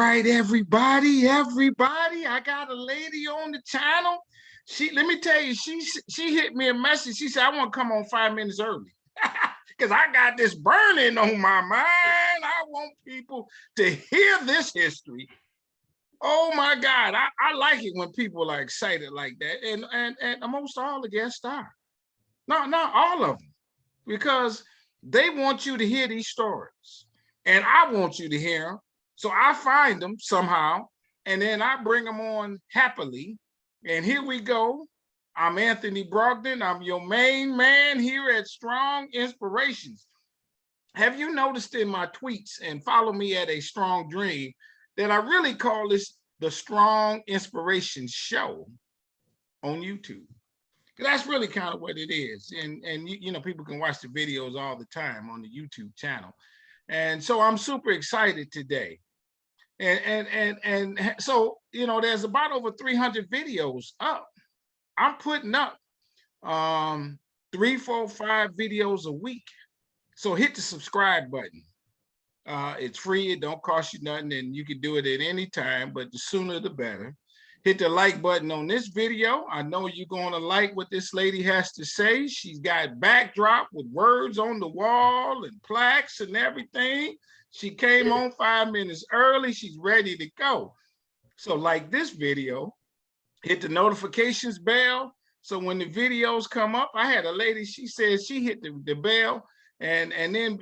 Right, everybody, I got a lady on the channel. Let me tell you, she hit me a message. She said, I want to come on 5 minutes early because I got this burning on my mind. I want people to hear this history. Oh my God, I like it when people are excited like that. And almost all the guests are. Not all of them, because they want you to hear these stories. And I want you to hear them. So I find them somehow, and then I bring them on happily. And here we go. I'm Anthony Brogdon. I'm your main man here at Strong Inspirations. Have you noticed in my tweets, and follow me at A Strong Dream, that I really call this the Strong Inspirations Show on YouTube? That's really kind of what it is. And you know, people can watch the videos all the time on the YouTube channel. And so I'm super excited today. And so, you know, there's about over 300 videos up. I'm putting up 3, 4, 5 videos a week. So hit the subscribe button. It's free, it don't cost you nothing, and you can do it at any time, but the sooner the better. Hit the like button on this video. I know you're going to like what this lady has to say. She's got backdrop with words on the wall and plaques and everything. She came on 5 minutes early. She's ready to go. So like this video, hit the notifications bell. So when the videos come up, I had a lady, she said she hit the bell, and then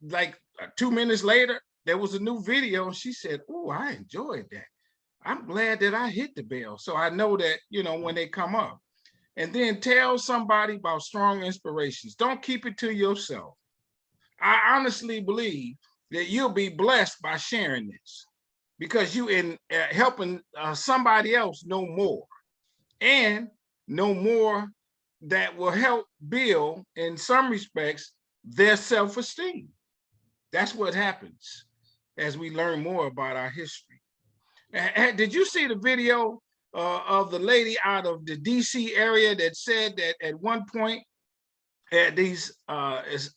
like 2 minutes later, there was a new video. And she said, oh, I enjoyed that. I'm glad that I hit the bell. So I know that, you know, when they come up. And then tell somebody about Strong Inspirations. Don't keep it to yourself. I honestly believe that you'll be blessed by sharing this, because you in helping somebody else know more, and know more that will help build, in some respects, their self-esteem. That's what happens as we learn more about our history. Did you see the video of the lady out of the DC area that said that at one point these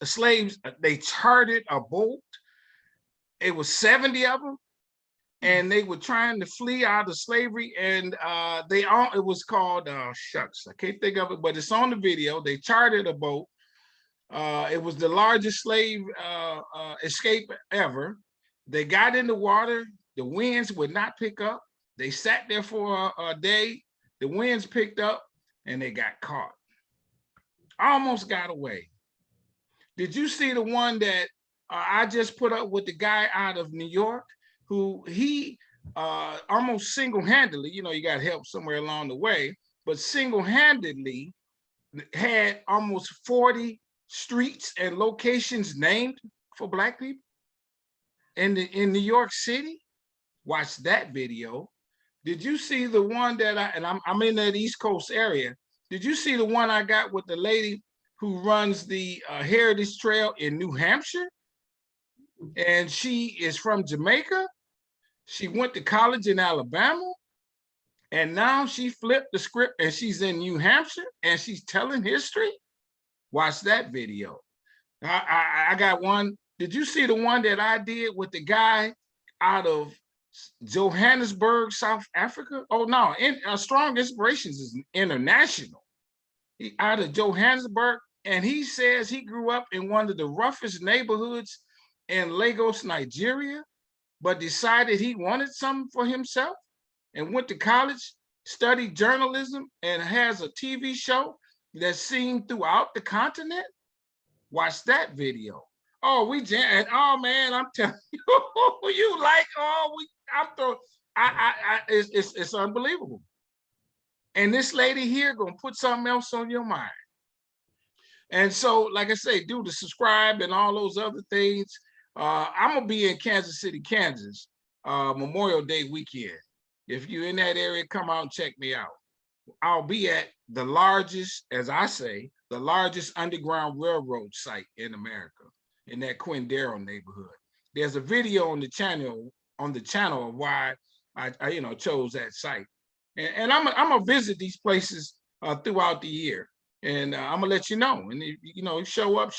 slaves, they chartered a boat? It was 70 of them, and they were trying to flee out of slavery, and it was called, shucks, I can't think of it, but it's on the video. They chartered a boat. It was the largest slave escape ever. They got in the water. The winds would not pick up. They sat there for a day. The winds picked up, and they got caught. Almost got away. Did you see the one that I just put up with the guy out of New York, who he almost single-handedly, you know, you got help somewhere along the way, but single-handedly had almost 40 streets and locations named for Black people in New York City? Watch that video. Did you see the one that I'm in that East Coast area? Did you see the one I got with the lady who runs the Heritage Trail in New Hampshire? And she is from Jamaica. She went to college in Alabama. And now she flipped the script and she's in New Hampshire and she's telling history. Watch that video. I got one. Did you see the one that I did with the guy out of Johannesburg, South Africa? Oh no, Strong Inspirations is international. He out of Johannesburg, and he says he grew up in one of the roughest neighborhoods in Lagos, Nigeria, but decided he wanted something for himself and went to college, studied journalism, and has a TV show that's seen throughout the continent. Watch that video. Oh, oh man, I'm telling you, you like, it's unbelievable. And this lady here gonna put something else on your mind. And so, like I say, do the subscribe and all those other things. I'm gonna be in Kansas City, Kansas, Memorial Day weekend. If you're in that area, come out and check me out. I'll be at the largest, as I say, the largest underground railroad site in America, in that Quindaro neighborhood. There's a video on the channel of why I chose that site. And I'm gonna visit these places throughout the year, and I'm gonna let you know. And if, show up.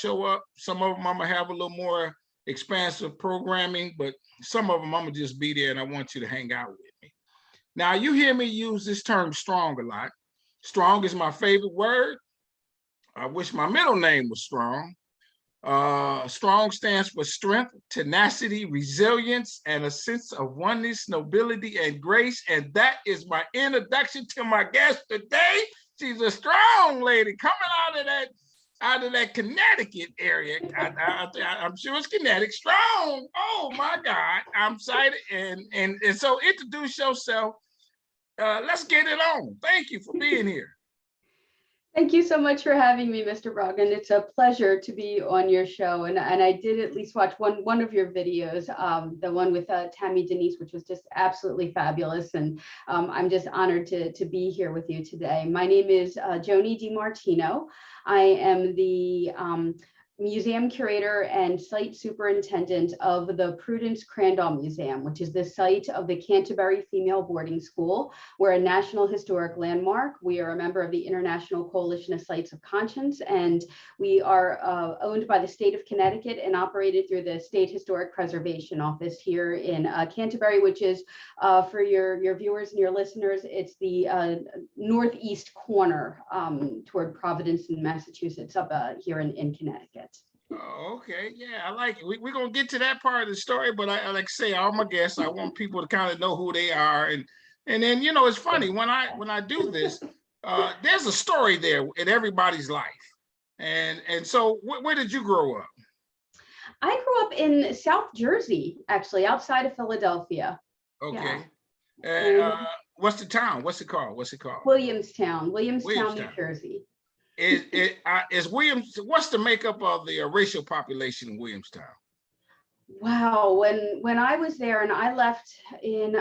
Some of them I'm gonna have a little more expansive programming, but some of them I'm gonna just be there and I want you to hang out with me. Now, you hear me use this term strong a lot. Strong is my favorite word. I wish my middle name was strong. Strong stands for strength, tenacity, resilience, and a sense of oneness, nobility, and grace. And that is my introduction to my guest today. She's a strong lady coming out of that Connecticut area. I'm sure it's Connecticut. Strong. Oh my God. I'm excited. And so introduce yourself. Let's get it on. Thank you for being here. Thank you so much for having me, Mr. Brogdon. It's a pleasure to be on your show. And I did at least watch one of your videos, the one with Tammy Denise, which was just absolutely fabulous. And I'm just honored to be here with you today. My name is Joni DiMartino. I am the museum curator and site superintendent of the Prudence Crandall Museum, which is the site of the Canterbury Female Boarding School. We're a National Historic Landmark. We are a member of the International Coalition of Sites of Conscience, and we are owned by the state of Connecticut and operated through the State Historic Preservation Office here in Canterbury, which is, for your viewers and your listeners, it's the northeast corner toward Providence in Massachusetts, up here in Connecticut. Oh, okay, yeah, I like it. We're gonna get to that part of the story, but I like to say, all my guests, I want people to kind of know who they are, and then it's funny when I do this, there's a story there in everybody's life, and so where did you grow up? I grew up in South Jersey, actually, outside of Philadelphia. Okay, Yeah. what's the town? What's it called? Williamstown, New Jersey. Is Williams? What's the makeup of the racial population in Williamstown? Wow, when I was there and I left in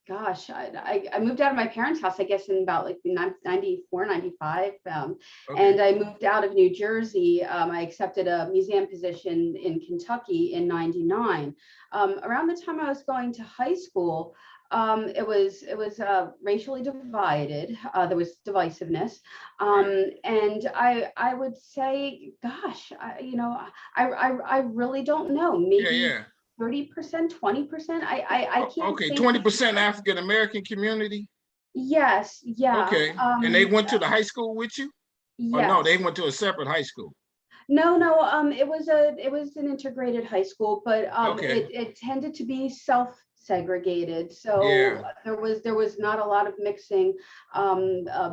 gosh, I moved out of my parents' house, I guess, in about like 94, 95. Okay. And I moved out of New Jersey. I accepted a museum position in Kentucky in 99. Around the time I was going to high school, it was racially divided. There was divisiveness, and I would say, gosh, I really don't know. Maybe 30%, 20%. I can't. Okay, 20% African American community. Yes. Yeah. Okay. And they went to the high school with you? Yes. Or no, they went to a separate high school. No. It was an integrated high school, but it tended to be segregated, so there was not a lot of mixing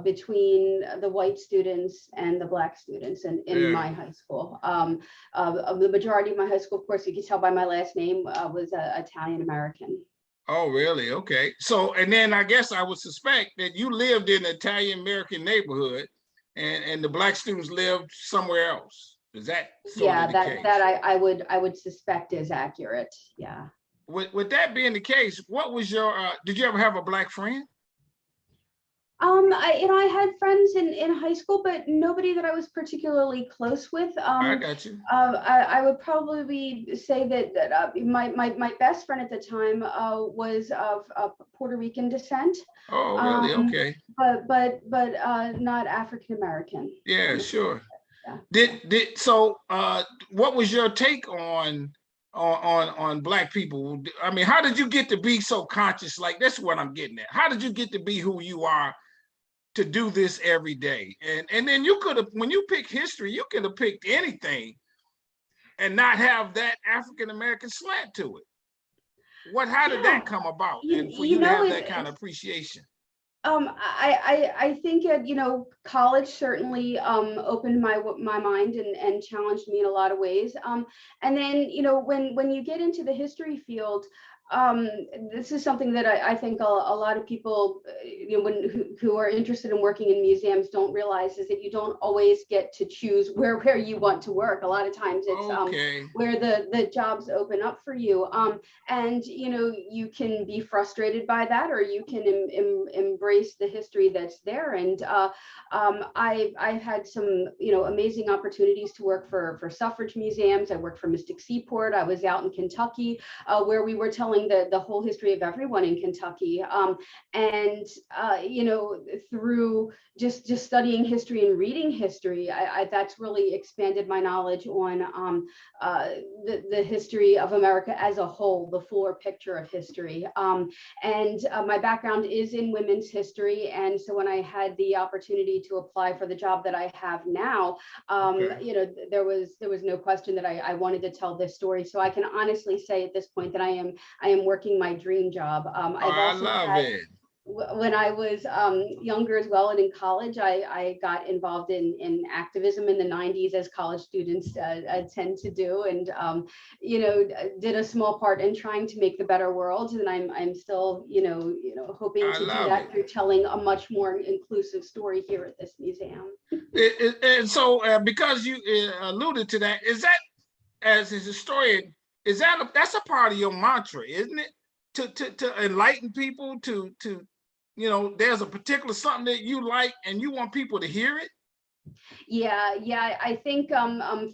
between the white students and the Black students in my high school. The majority of my high school, of course, you can tell by my last name, was Italian American. Oh, really? Okay. So, and then I guess I would suspect that you lived in an Italian American neighborhood, and the Black students lived somewhere else. Is that sort of the case? That I would suspect is accurate. Yeah. With that being the case, what was your? Did you ever have a Black friend? I had friends in high school, but nobody that I was particularly close with. I got you. I would probably say that my best friend at the time was of Puerto Rican descent. Oh, really? Okay. But not African American. Yeah, sure. Yeah. So what was your take on Black people? I mean, how did you get to be so conscious? Like, that's what I'm getting at. How did you get to be who you are to do this every day? And then you could have, when you pick history, you could have picked anything and not have that African American slant to it. How did that come about? And for you to have that kind of appreciation? I think college certainly opened my mind and challenged me in a lot of ways. And then when you get into the history field, this is something that I think a lot of people who are interested in working in museums don't realize, is that you don't always get to choose where you want to work. A lot of times it's where the jobs open up for you, and you can be frustrated by that, or you can embrace the history that's there. And I've had some amazing opportunities to work for suffrage museums. I worked for Mystic Seaport. I was out in Kentucky where we were telling telling the whole history of everyone in Kentucky. And you know, through just studying history and reading history, that's really expanded my knowledge on the history of America as a whole, the fuller picture of history. And my background is in women's history, and so when I had the opportunity to apply for the job that I have now, you know, there was no question that I wanted to tell this story. So I can honestly say at this point that I am working my dream job. I've also had, when I was younger as well and in college, I got involved in activism in the 90s, as college students tend to do, and you know, did a small part in trying to make the better world. And I'm still, you know, hoping to do that through telling a much more inclusive story here at this museum. And so, because you alluded to that, is that, as a historian, is that that's a part of your mantra, isn't it? To enlighten people, to you know, there's a particular something that you like and you want people to hear it. Yeah, I think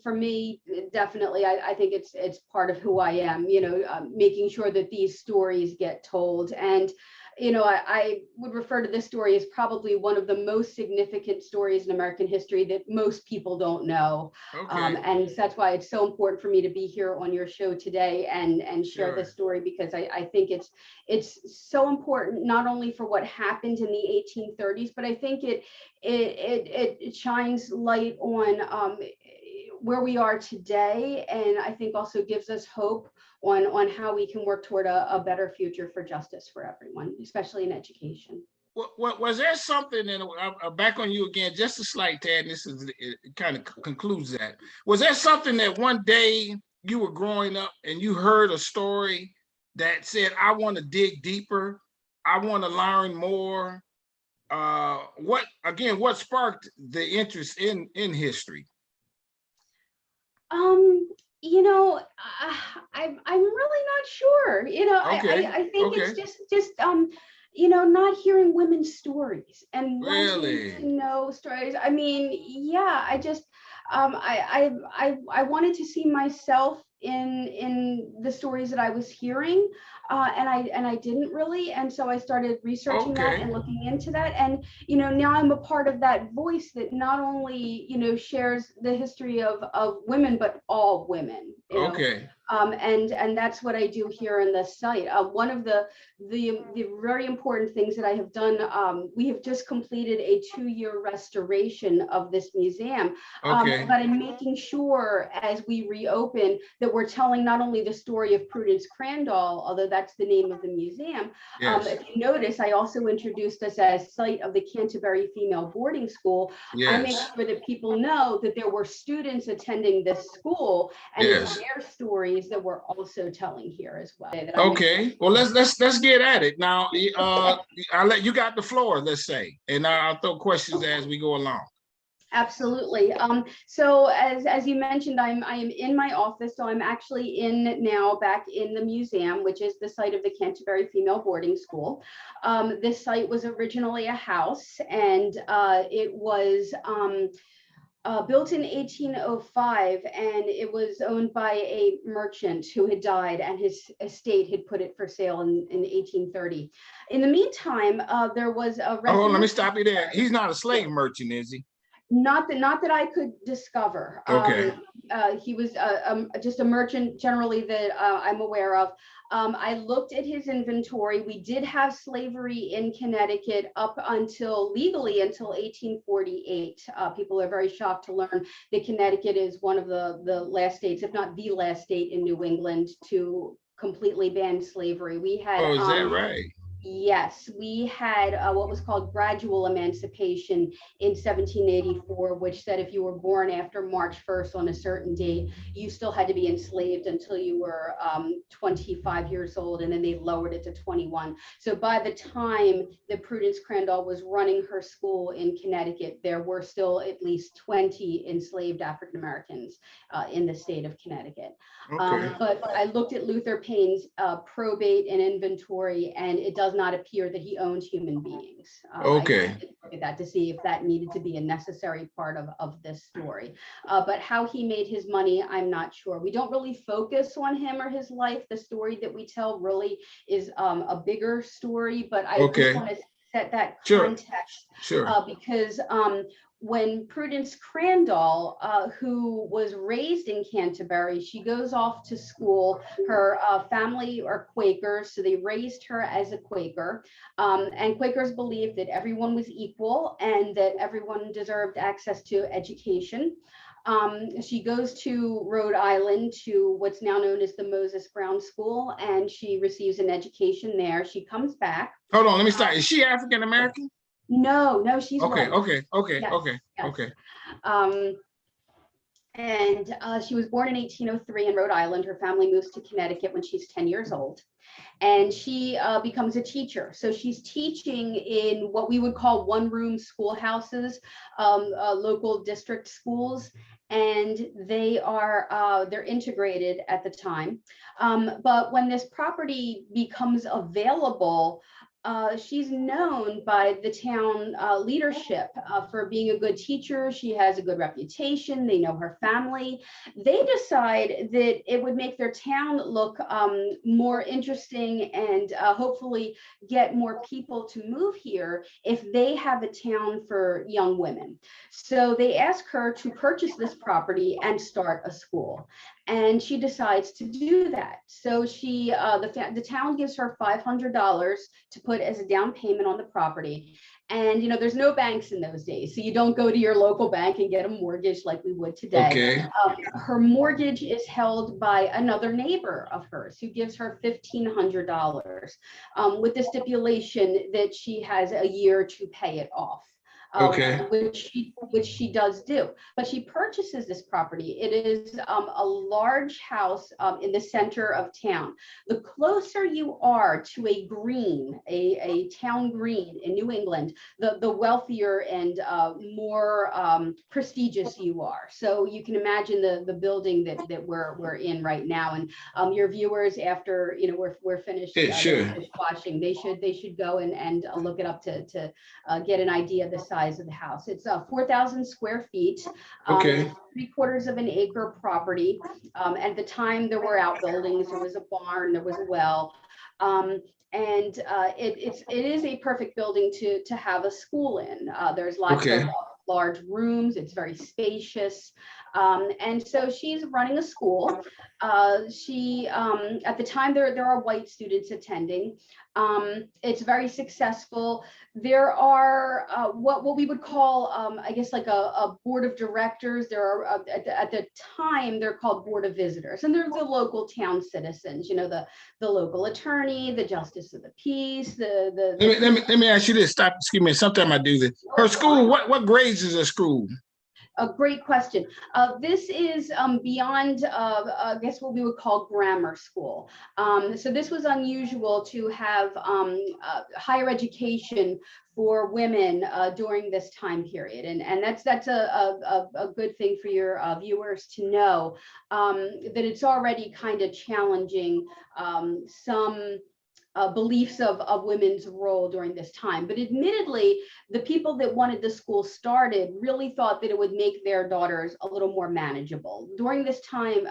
for me, definitely, I think it's part of who I am, you know, making sure that these stories get told. And you know, I would refer to this story as probably one of the most significant stories in American history that most people don't know. And that's why it's so important for me to be here on your show today and share this story, because I think it's so important, not only for what happened in the 1830s, but I think it shines light on where we are today, and I think also gives us hope on how we can work toward a better future for justice for everyone, especially in education. Was there something, and I'm back on you again, just a slight tad, and it kind of concludes that. Was there something that one day you were growing up and you heard a story that said, I want to dig deeper, I want to learn more? What sparked the interest in history? You know, I'm really not sure. You know, I think it's just you know, not hearing women's stories and wanting to know stories. I mean, yeah, I just I wanted to see myself in the stories that I was hearing, and I didn't really, and so I started researching that and looking into that, and you know, now I'm a part of that voice that not only, you know, shares the history of women, but all women. You know? And that's what I do here in this site. One of the very important things that I have done, we have just completed a 2-year restoration of this museum, but in making sure as we reopen that we're telling not only the story of Prudence Crandall, although that's the name of the museum. If you notice, I also introduced us as site of the Canterbury Female Boarding School. I make sure that people know that there were students attending this school, and it's their stories that we're also telling here as well. Well, let's get at it now. I'll let you got the floor, let's say, and I'll throw questions as we go along. Absolutely. So as you mentioned, I am in my office. So I'm actually back in the museum, which is the site of the Canterbury Female Boarding School. This site was originally a house, and it was built in 1805, and it was owned by a merchant who had died, and his estate had put it for sale in 1830. In the meantime, there was a let me stop you there. He's not a slave merchant, is he? Not that I could discover. He was just a merchant generally that I'm aware of. I looked at his inventory. We did have slavery in Connecticut up legally until 1848. People are very shocked to learn that Connecticut is one of the last states, if not the last state in New England, to completely ban slavery. We had is that right? Yes, we had what was called gradual emancipation in 1784, which said if you were born after March 1st on a certain date, you still had to be enslaved until you were 25 years old, and then they lowered it to 21. So by the time that Prudence Crandall was running her school in Connecticut, there were still at least 20 enslaved African Americans in the state of Connecticut. But I looked at Luther Payne's probate and inventory, and it does does not appear that he owned human beings. Okay. I did look at that to see if that needed to be a necessary part of this story. But how he made his money, I'm not sure. We don't really focus on him or his life. The story that we tell really is a bigger story, but I just want to set that context. Sure. Because when Prudence Crandall, who was raised in Canterbury, she goes off to school. Her family are Quakers, so they raised her as a Quaker. And Quakers believed that everyone was equal and that everyone deserved access to education. She goes to Rhode Island to what's now known as the Moses Brown School, and she receives an education there. She comes back. Hold on, let me start. Is she African American? No, she's okay, white. Okay. And she was born in 1803 in Rhode Island. Her family moves to Connecticut when she's 10 years old. And she becomes a teacher. So she's teaching in what we would call one-room schoolhouses, local district schools. And they're integrated at the time. But when this property becomes available, she's known by the town leadership for being a good teacher. She has a good reputation. They know her family. They decide that it would make their town look more interesting and hopefully get more people to move here if they have a town for young women. So they ask her to purchase this property and start a school. And she decides to do that. So she, the town gives her $500 to put as a down payment on the property. And, there's no banks in those days. So you don't go to your local bank and get a mortgage like we would today. Okay. Her mortgage is held by another neighbor of hers who gives her $1,500 with the stipulation that she has a year to pay it off. Which she does do, but she purchases this property. It is a large house in the center of town. The closer you are to a green, a town green in New England, the wealthier and more prestigious you are. So you can imagine the building that we're in right now. And your viewers, after we're finished watching, they should go and look it up to get an idea of the size of the house. It's 4,000 square feet. 3/4 of an acre property. At the time, there were outbuildings. There was a barn. There was a well. It is a perfect building to have a school in. There's lots of large rooms. It's very spacious. And so she's running a school. At the time, there are white students attending. It's very successful. There are what we would call, I guess, like a board of directors. There are at the time they're called board of visitors, and they're the local town citizens. The local attorney, the justice of the peace. Let me ask you this. Stop. Excuse me. Sometimes I do this. Her school. What grades is her school? A great question. This is beyond, I guess, what we would call grammar school. So this was unusual to have higher education for women during this time period, and that's a good thing for your viewers to know, that it's already kind of challenging some beliefs of women's role during this time. But admittedly, the people that wanted the school started really thought that it would make their daughters a little more manageable. During this time,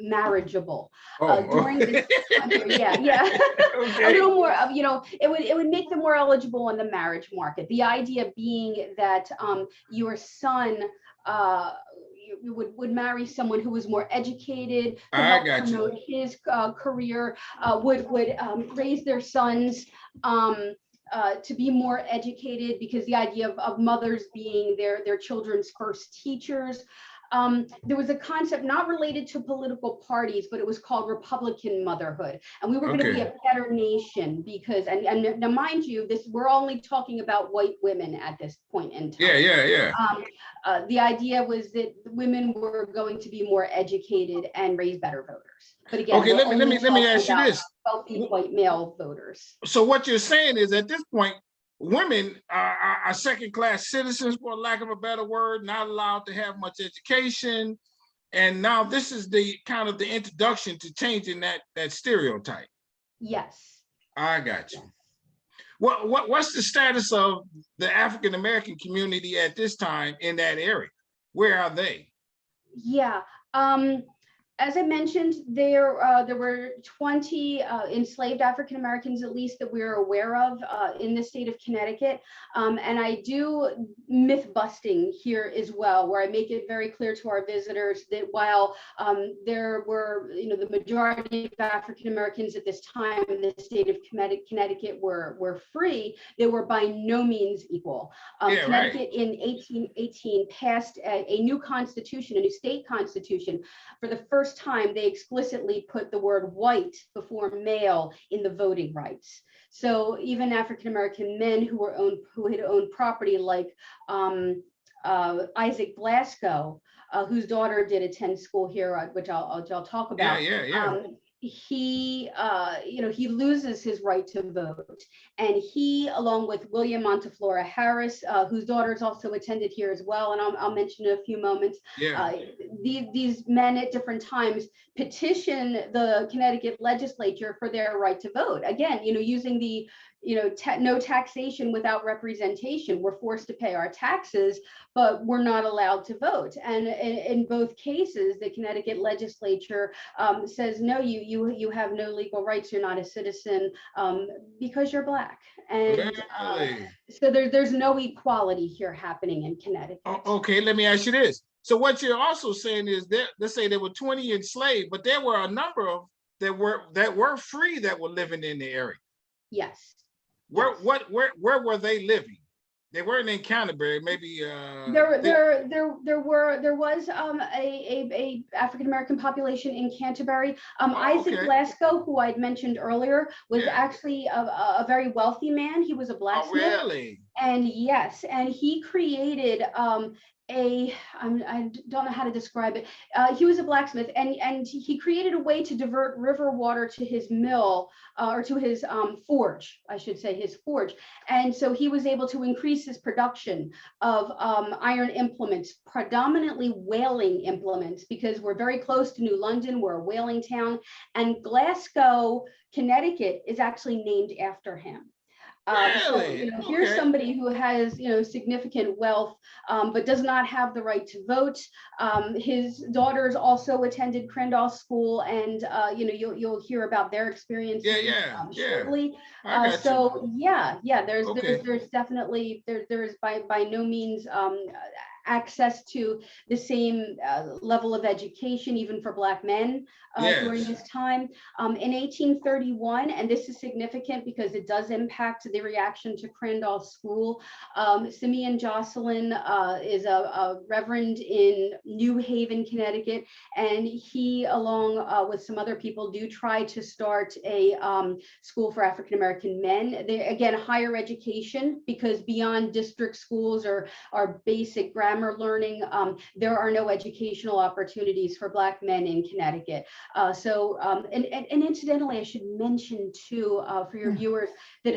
marriageable. During this time period, a little more, it would make them more eligible in the marriage market. The idea being that your son would marry someone who was more educated, to help promote his career, would raise their sons to be more educated, because the idea of mothers being their children's first teachers. There was a concept not related to political parties, but it was called Republican motherhood. And we were going to be a better nation because, and now mind you, we're only talking about white women at this point in time. The idea was that women were going to be more educated and raise better voters. But again, let me ask you this: wealthy white male voters. So what you're saying is, at this point, women are second-class citizens, for lack of a better word, not allowed to have much education, and now this is the kind of the introduction to changing that stereotype. Yes. I got you. What's the status of the African American community at this time in that area? Where are they? Yeah. As I mentioned, there were 20 enslaved African Americans, at least that we're aware of in the state of Connecticut. And I do myth busting here as well, where I make it very clear to our visitors that while there were, the majority of African Americans at this time in the state of Connecticut were free, they were by no means equal. Connecticut in 1818 passed a new constitution, a new state constitution. For the first time, they explicitly put the word white before male in the voting rights. So even African American men who had owned property, like Isaac Blasco, whose daughter did attend school here, which I'll talk about. He loses his right to vote, and he, along with William Montefiore Harris, whose daughters also attended here as well, and I'll mention in a few moments. These men at different times petition the Connecticut legislature for their right to vote. Again, using the no taxation without representation. We're forced to pay our taxes, but we're not allowed to vote. And in both cases, the Connecticut legislature says, no, you have no legal rights. You're not a citizen because you're Black. And so there's no equality here happening in Connecticut. Okay, let me ask you this. So what you're also saying is that, let's say there were 20 enslaved, but there were a number of that were free that were living in the area. Yes. Where were they living? They weren't in Canterbury. Maybe there was a African American population in Canterbury. Isaac Blasco, who I'd mentioned earlier, was actually a very wealthy man. He was a blacksmith. Oh, really? And yes, and he created I don't know how to describe it. He was a blacksmith, and he created a way to divert river water to his mill, or to his forge, I should say, his forge. And so he was able to increase his production of iron implements, predominantly whaling implements, because we're very close to New London. We're a whaling town, and Glasgow, Connecticut is actually named after him. Really? So, here's somebody who has, significant wealth, but does not have the right to vote. His daughters also attended Crandall School, and you'll hear about their experiences shortly. There's definitely there's by no means access to the same level of education, even for Black men during this time. In 1831, and this is significant because it does impact the reaction to Crandall School, Simeon Jocelyn is a reverend in New Haven, Connecticut, and he, along with some other people, do try to start a school for African American men. They, again, higher education, because beyond district schools or basic grammar learning, there are no educational opportunities for Black men in Connecticut. And incidentally, I should mention too, for your viewers, that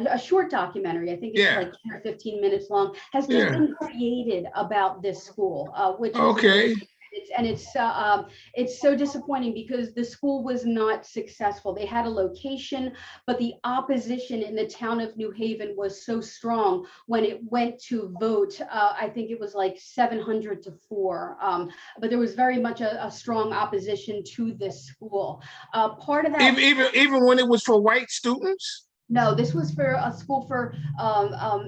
a short documentary, I think it's like 10 or 15 minutes long, has just been created about this school, which is it's so disappointing because the school was not successful. They had a location, but the opposition in the town of New Haven was so strong when it went to vote. I think it was like 700 to 4. But there was very much a strong opposition to this school. Part of that, even when it was for white students. No, this was for a school for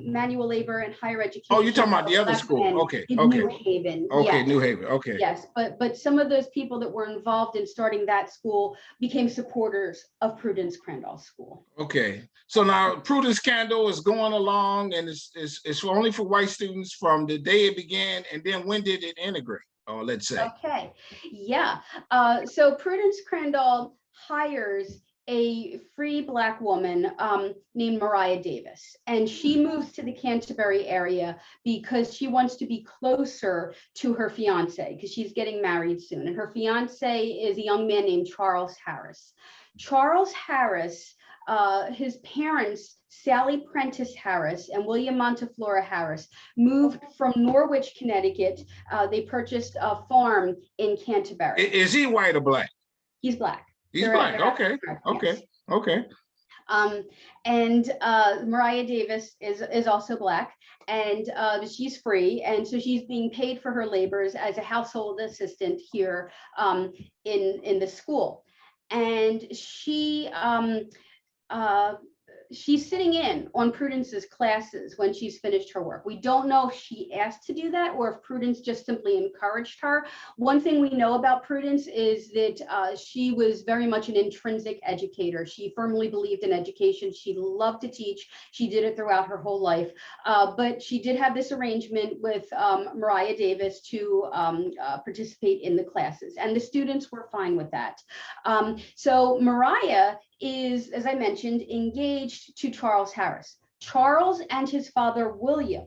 manual labor and higher education. Oh, you're talking about the other school. Okay. New Haven. Okay, yes. New Haven. Okay. Yes, but some of those people that were involved in starting that school became supporters of Prudence Crandall School. Okay. So now Prudence Crandall is going along, and it's only for white students from the day it began, and then when did it integrate? Or let's say. Okay. Yeah. So Prudence Crandall hires a free Black woman named Mariah Davis, and she moves to the Canterbury area because she wants to be closer to her fiance, because she's getting married soon, and her fiance is a young man named Charles Harris. Charles Harris, his parents, Sally Prentice Harris and William Montefiore Harris, moved from Norwich, Connecticut. They purchased a farm in Canterbury. Is he white or Black? He's Black. He's Black. Okay. Okay. Yes. Okay. And Mariah Davis is also Black, and she's free, and so she's being paid for her labors as a household assistant here in the school. And she's sitting in on Prudence's classes when she's finished her work. We don't know if she asked to do that or if Prudence just simply encouraged her. One thing we know about Prudence is that she was very much an intrinsic educator. She firmly believed in education. She loved to teach. She did it throughout her whole life. But she did have this arrangement with Mariah Davis to participate in the classes, and the students were fine with that. So Mariah is, as I mentioned, engaged to Charles Harris. Charles and his father, William,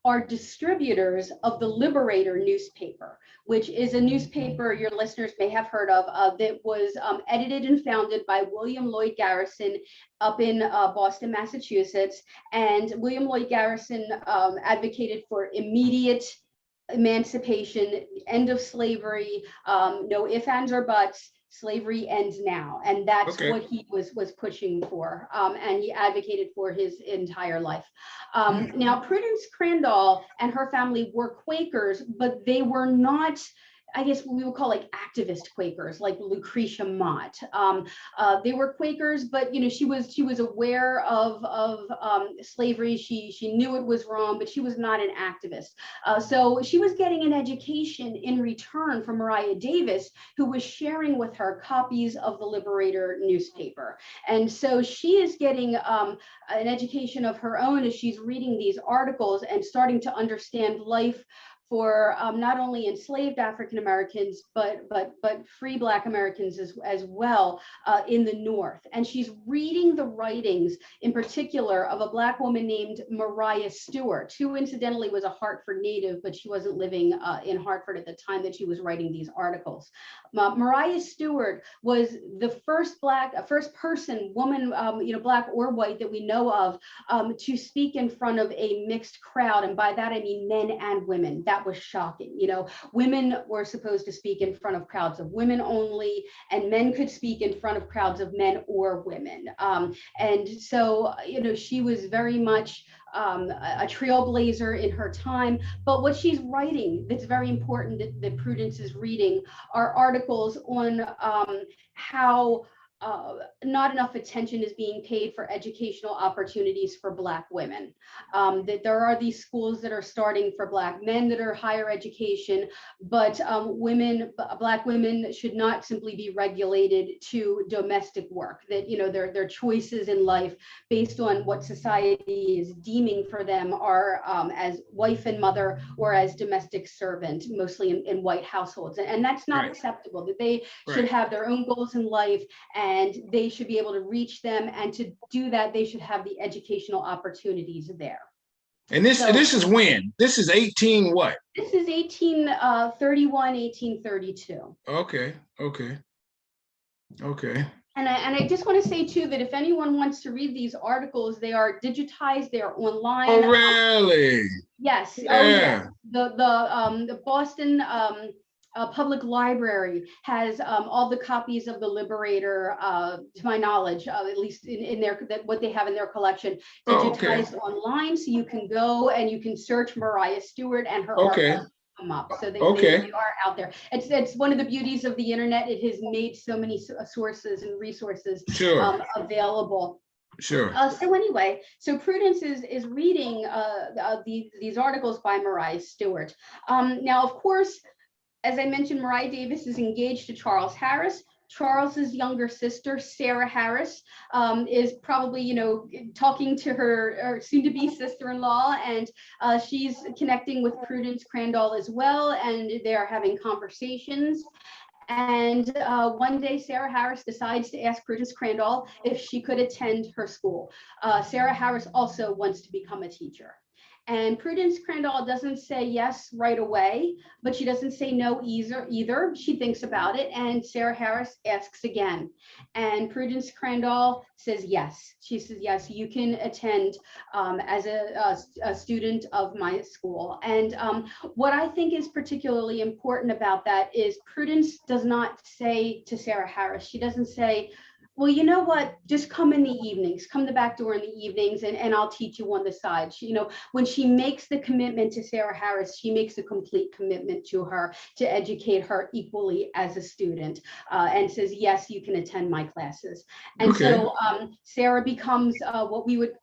are distributors of the Liberator newspaper, which is a newspaper your listeners may have heard of that was edited and founded by William Lloyd Garrison up in Boston, Massachusetts. And William Lloyd Garrison advocated for immediate emancipation, end of slavery, no ifs, ands, or buts. Slavery ends now, and that's what he was pushing for, and he advocated for his entire life. Now, Prudence Crandall and her family were Quakers, but they were not, I guess what we would call like activist Quakers, like Lucretia Mott. They were Quakers, but she was aware of slavery. She knew it was wrong, but she was not an activist. So she was getting an education in return from Mariah Davis, who was sharing with her copies of the Liberator newspaper. And so she is getting an education of her own as she's reading these articles and starting to understand life for not only enslaved African Americans, but free Black Americans as well in the North. And she's reading the writings, in particular, of a Black woman named Mariah Stewart, who incidentally was a Hartford native, but she wasn't living in Hartford at the time that she was writing these articles. Mariah Stewart was the first person, woman, Black or white, that we know of, to speak in front of a mixed crowd, and by that I mean men and women. That was shocking. Women were supposed to speak in front of crowds of women only, and men could speak in front of crowds of men or women. And so, she was very much a trailblazer in her time. But what she's writing that's very important that Prudence is reading are articles on how not enough attention is being paid for educational opportunities for Black women. That there are these schools that are starting for Black men that are higher education, but Black women should not simply be regulated to domestic work. That their choices in life based on what society is deeming for them are as wife and mother or as domestic servant, mostly in white households, and that's not acceptable. That they should have their own goals in life, and they should be able to reach them, and to do that they should have the educational opportunities there. And this is when? This is 18 what? This is 1831, 1832. Okay. And I just want to say too that if anyone wants to read these articles, they are digitized, they're online. Oh, really? Yes. Yeah. Oh, yes. The Boston Public Library has all the copies of the Liberator, to my knowledge, at least in their what they have in their collection, digitized online, so you can go and you can search Mariah Stewart and her articles come up. So they are out there. It's one of the beauties of the internet. It has made so many sources and resources available. Sure. So anyway, so Prudence is reading these articles by Mariah Stewart. Now, of course, as I mentioned, Mariah Davis is engaged to Charles Harris. Charles's younger sister, Sarah Harris, is probably, talking to her soon-to-be sister-in-law, and she's connecting with Prudence Crandall as well, and they're having conversations. And one day, Sarah Harris decides to ask Prudence Crandall if she could attend her school. Sarah Harris also wants to become a teacher. And Prudence Crandall doesn't say yes right away, but she doesn't say no either. She thinks about it, and Sarah Harris asks again. And Prudence Crandall says yes. She says, yes, you can attend as a student of my school. And what I think is particularly important about that is Prudence does not say to Sarah Harris, she doesn't say, well, you know what? Just come in the evenings, come the back door in the evenings, and I'll teach you on the side. She, when she makes the commitment to Sarah Harris, she makes a complete commitment to her to educate her equally as a student, and says, yes, you can attend my classes. And Okay. so Sarah becomes what we would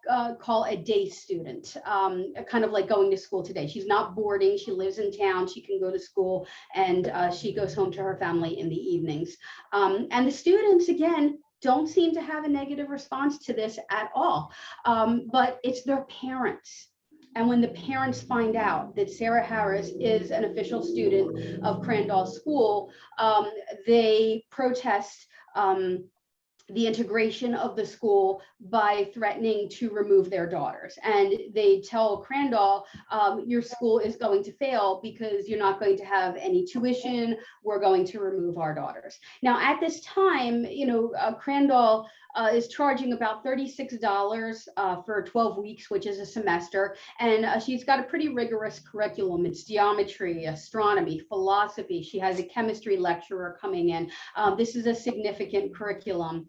call a day student, kind of like going to school today. She's not boarding. She lives in town. She can go to school, and she goes home to her family in the evenings. And the students, again, don't seem to have a negative response to this at all. But it's their parents. And when the parents find out that Sarah Harris is an official student of Crandall School, they protest the integration of the school by threatening to remove their daughters. And they tell Crandall, your school is going to fail because you're not going to have any tuition. We're going to remove our daughters. Now, at this time, Crandall is charging about $36 for 12 weeks, which is a semester. And she's got a pretty rigorous curriculum. It's geometry, astronomy, philosophy. She has a chemistry lecturer coming in. This is a significant curriculum.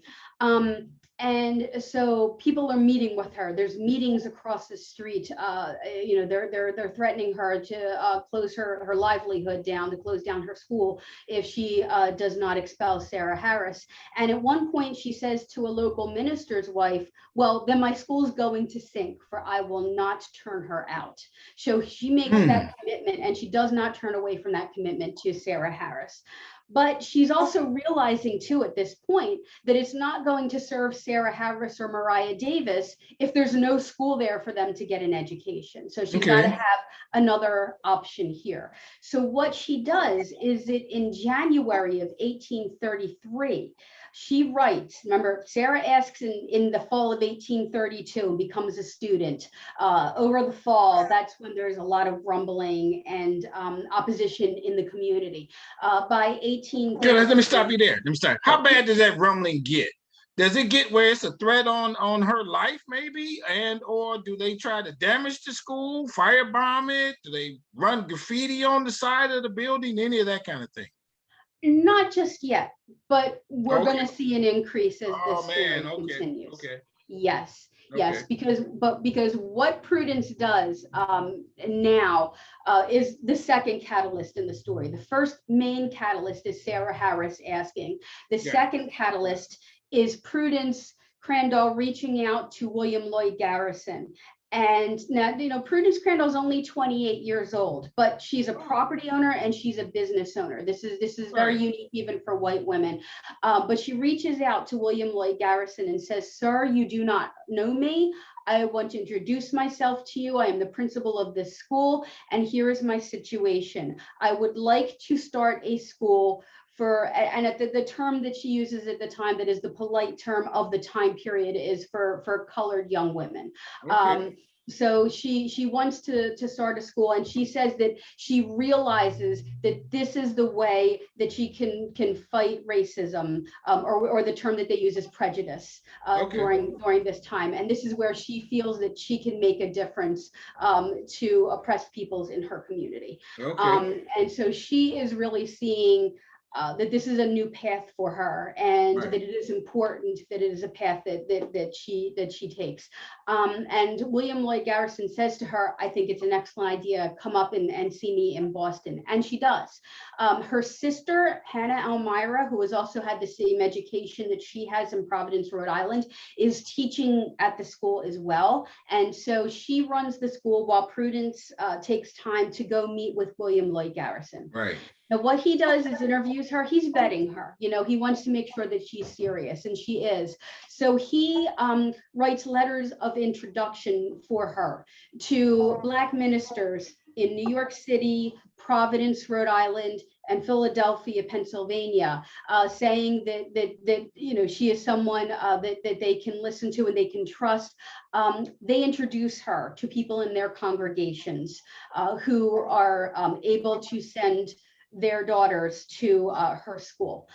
And so people are meeting with her. There's meetings across the street. They're threatening her to close her livelihood down, to close down her school if she does not expel Sarah Harris. And at one point she says to a local minister's wife, well, then my school's going to sink, for I will not turn her out. So she makes that commitment, and she does not turn away from that commitment to Sarah Harris. But she's also realizing too at this point that it's not going to serve Sarah Harris or Mariah Davis if there's no school there for them to get an education. So she's got to have another option here. So what she does is that in January of 1833, she writes, remember, Sarah asks in the fall of 1832 and becomes a student. Over the fall, that's when there's a lot of grumbling and opposition in the community. By 18... Let me stop you there. Let me stop. How bad does that rumbling get? Does it get where it's a threat on her life, maybe? Or do they try to damage the school, firebomb it? Do they run graffiti on the side of the building? Any of that kind of thing? Not just yet, but we're going to see an increase as this story continues. Yes. Yes, because what Prudence does now is the second catalyst in the story. The first main catalyst is Sarah Harris asking. The second catalyst is Prudence Crandall reaching out to William Lloyd Garrison. And now, Prudence Crandall is only 28 years old, but she's a property owner and she's a business owner. This is very unique even for white women. But she reaches out to William Lloyd Garrison and says, sir, you do not know me. I want to introduce myself to you. I am the principal of this school, and here is my situation. I would like to start a school and at the term that she uses at the time, that is the polite term of the time period, is for colored young women. So she wants to start a school, and she says that she realizes that this is the way that she can fight racism, or the term that they use is prejudice during this time. And this is where she feels that she can make a difference to oppressed peoples in her community. And so she is really seeing that this is a new path for her, and that it is important that it is a path that she takes. And William Lloyd Garrison says to her, I think it's an excellent idea. Come up and see me in Boston. And she does. Her sister, Hannah Elmira, who has also had the same education that she has in Providence, Rhode Island, is teaching at the school as well. And so she runs the school while Prudence takes time to go meet with William Lloyd Garrison. Now, what he does is interviews her. He's vetting her. He wants to make sure that she's serious, and she is. So he writes letters of introduction for her to Black ministers in New York City, Providence, Rhode Island, and Philadelphia, Pennsylvania, saying that she is someone that they can listen to and they can trust. They introduce her to people in their congregations who are able to send their daughters to her school.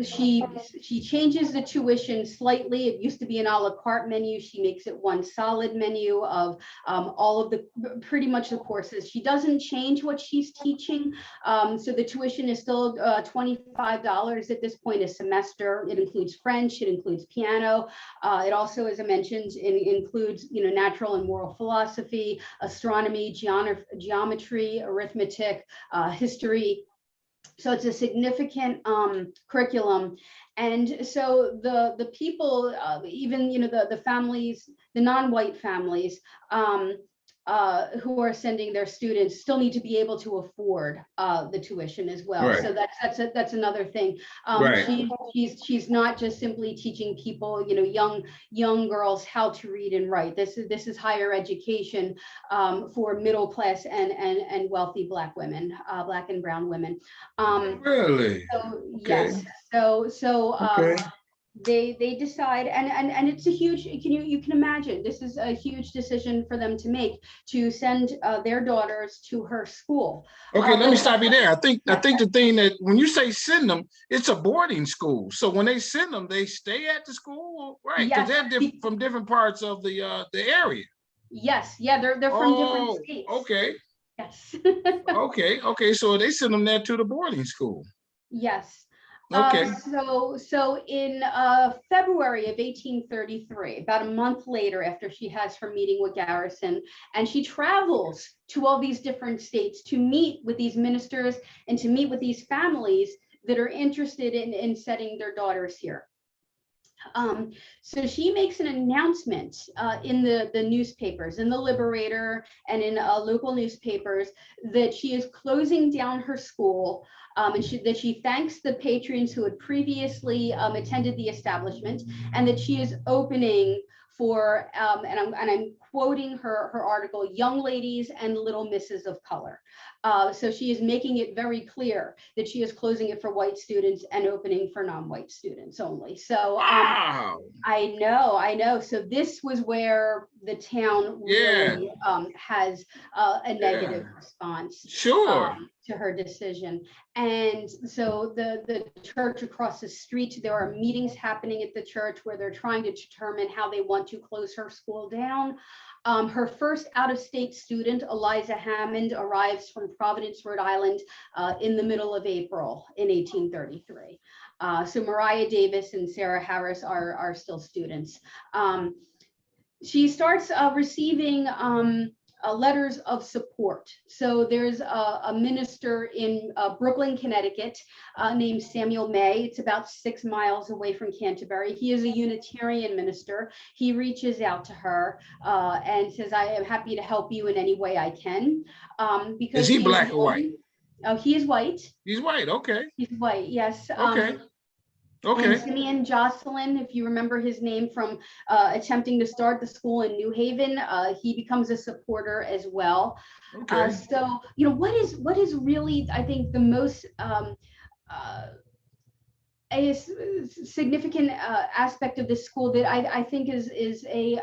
She changes the tuition slightly. It used to be an a la carte menu. She makes it one solid menu of all of the pretty much the courses. She doesn't change what she's teaching. So the tuition is still $25 at this point a semester. It includes French, it includes piano. It also, as I mentioned, includes natural and moral philosophy, astronomy, geometry, arithmetic, history. So it's a significant curriculum. And so the people, even the families, the non-white families who are sending their students still need to be able to afford the tuition as well. Right. So that's another thing. Right. She's not just simply teaching people, young girls how to read and write. This is higher education for middle class and wealthy Black women, Black and brown women. Really? So Okay. yes. So Okay. they decide, and it's a huge, you can imagine, this is a huge decision for them to make, to send their daughters to her school. Okay, let me stop you there. I think the thing that when you say send them, it's a boarding school. So when they send them, they stay at the school, right? Because they're from different parts of the area. Yes, yeah, they're from different states. Okay. Yes. Okay. So they send them there to the boarding school. Yes. Okay. So in February of 1833, about a month later after she has her meeting with Garrison, and she travels to all these different states to meet with these ministers and to meet with these families that are interested in setting their daughters here. So she makes an announcement in the newspapers, in the Liberator and in local newspapers, that she is closing down her school, and that she thanks the patrons who had previously attended the establishment, and that she is opening for, and I'm quoting her article, young ladies and little misses of color. So she is making it very clear that she is closing it for white students and opening for non-white students only. So wow. I know. So this was where the town really has a negative response. Sure. To her decision. And so the church across the street, there are meetings happening at the church where they're trying to determine how they want to close her school down. Her first out-of-state student, Eliza Hammond, arrives from Providence, Rhode Island in the middle of April in 1833. So Mariah Davis and Sarah Harris are still students. She starts receiving letters of support. So there's a minister in Brooklyn, Connecticut, named Samuel May. It's about 6 miles away from Canterbury. He is a Unitarian minister. He reaches out to her and says, I am happy to help you in any way I can. Because is he Black or white? Oh, he is white. He's white, okay. He's white, yes. Okay. And Simeon Jocelyn, if you remember his name from attempting to start the school in New Haven, he becomes a supporter as well. Okay. So, what is really, I think, the most a significant aspect of this school that I think is a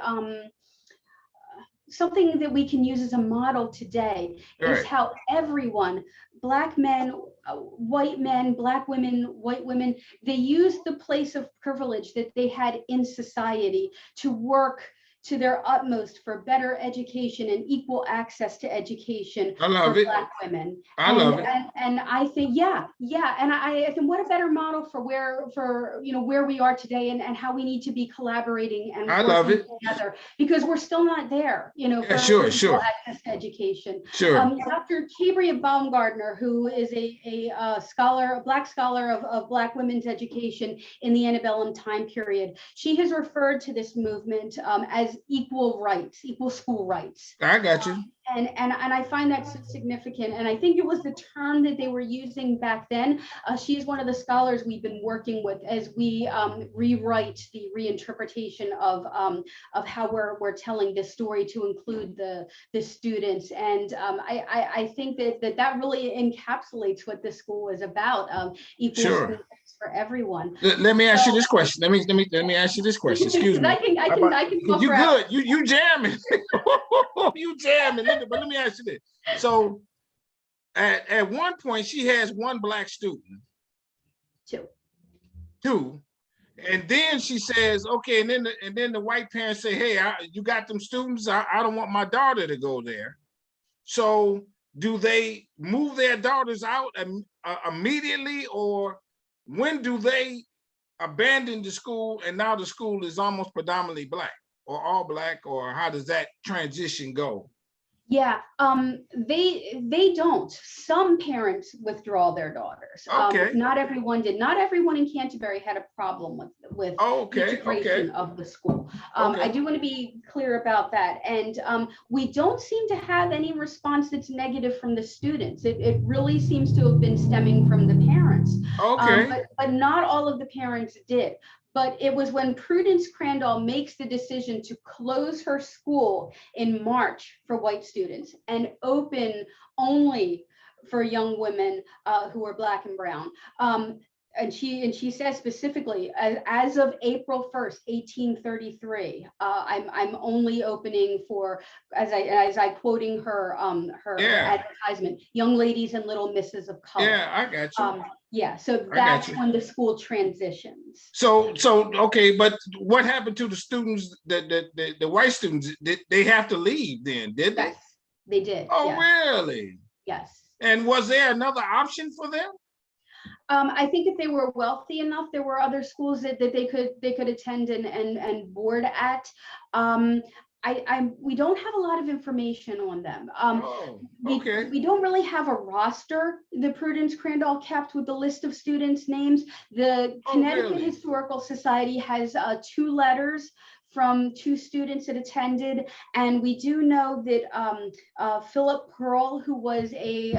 something that we can use as a model today is how everyone, Black men, white men, Black women, white women, they use the place of privilege that they had in society to work to their utmost for better education and equal access to education for Black women. I love it. And I think, and I think what a better model for where we are today and how we need to be collaborating and working together, because we're still not there, for equal access to education. Dr. Cabria Baumgartner, who is a scholar, a Black scholar of Black women's education in the antebellum time period, she has referred to this movement as equal rights, equal school rights. I got you. And I find that so significant. And I think it was the term that they were using back then. She's one of the scholars we've been working with as we rewrite the reinterpretation of how we're telling this story to include the students. And I think that really encapsulates what this school is about, equal school rights for everyone. Let me ask you this question. Let me ask you this question. Excuse me. I can go you good. You jamming. You jamming. But let me ask you this. So at one point she has one black student. Two. And then she says, okay, and then the white parents say, hey, you got them students, I don't want my daughter to go there. So do they move their daughters out immediately, or when do they abandon the school and now the school is almost predominantly black or all black, or how does that transition go? Yeah, they don't. Some parents withdraw their daughters. Okay. Not everyone did. Not everyone in Canterbury had a problem with integration of the school. I do want to be clear about that. And we don't seem to have any response that's negative from the students. It really seems to have been stemming from the parents. Okay. But not all of the parents did. But it was when Prudence Crandall makes the decision to close her school in March for white students and open only for young women who are black and brown. And she says specifically, as of April 1st, 1833, I'm only opening for, as I quoting her advertisement, young ladies and little misses of color. Yeah, I got you. Yeah, so that's when the school transitions. So okay, but what happened to the students, the white students? Did they have to leave then, did they? Yes, they did. Oh, yes. Really? Yes. And was there another option for them? I think if they were wealthy enough, there were other schools that they could attend and board at. We don't have a lot of information on them. We don't really have a roster the Prudence Crandall kept with the list of students' names. The Connecticut Historical Society has 2 letters from 2 students that attended, and we do know that Philip Pearl, who was in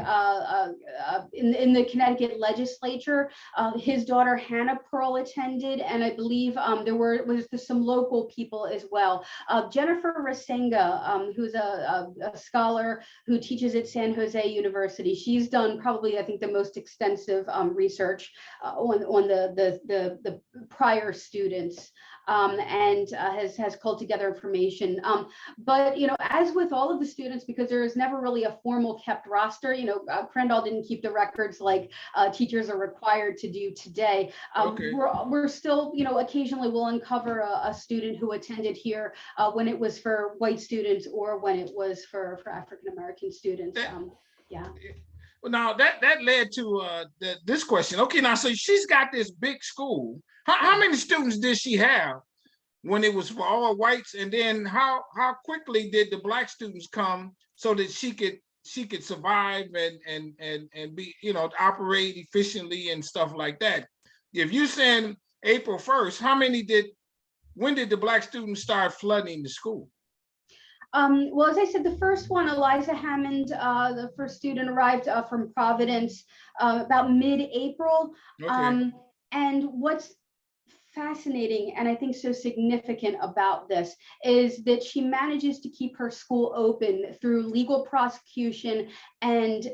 the Connecticut legislature, his daughter Hannah Pearl attended, and I believe there was some local people as well. Jennifer Rasenga, who's a scholar who teaches at San Jose University, she's done probably, I think, the most extensive research on the prior students. And has culled together information. But, as with all of the students, because there is never really a formal kept roster, Crandall didn't keep the records like teachers are required to do today. We're still, occasionally we'll uncover a student who attended here when it was for white students or when it was for African-American students. Yeah. Well, now that led to this question. Okay, now so she's got this big school. How many students did she have when it was for all whites, and then how quickly did the black students come so that she could survive and be operate efficiently and stuff like that? If you saying April 1st, when did the black students start flooding the school? Well, as I said, the first one, Eliza Hammond, the first student arrived from Providence about mid-April. Okay. And what's fascinating and I think so significant about this is that she manages to keep her school open through legal prosecution and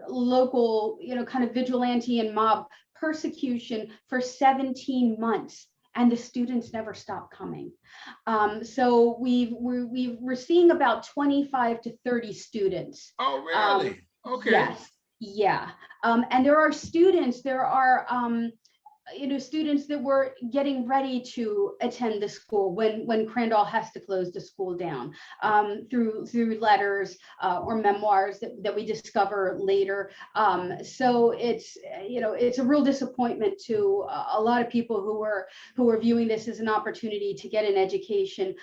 local, kind of vigilante and mob persecution for 17 months. And the students never stop coming. So we're seeing about 25 to 30 students. Oh, really? Okay. Yes. Yeah. And there are students, students that were getting ready to attend the school when Crandall has to close the school down through letters or memoirs that we discover later. So it's a real disappointment to a lot of people who are viewing this as an opportunity to get an education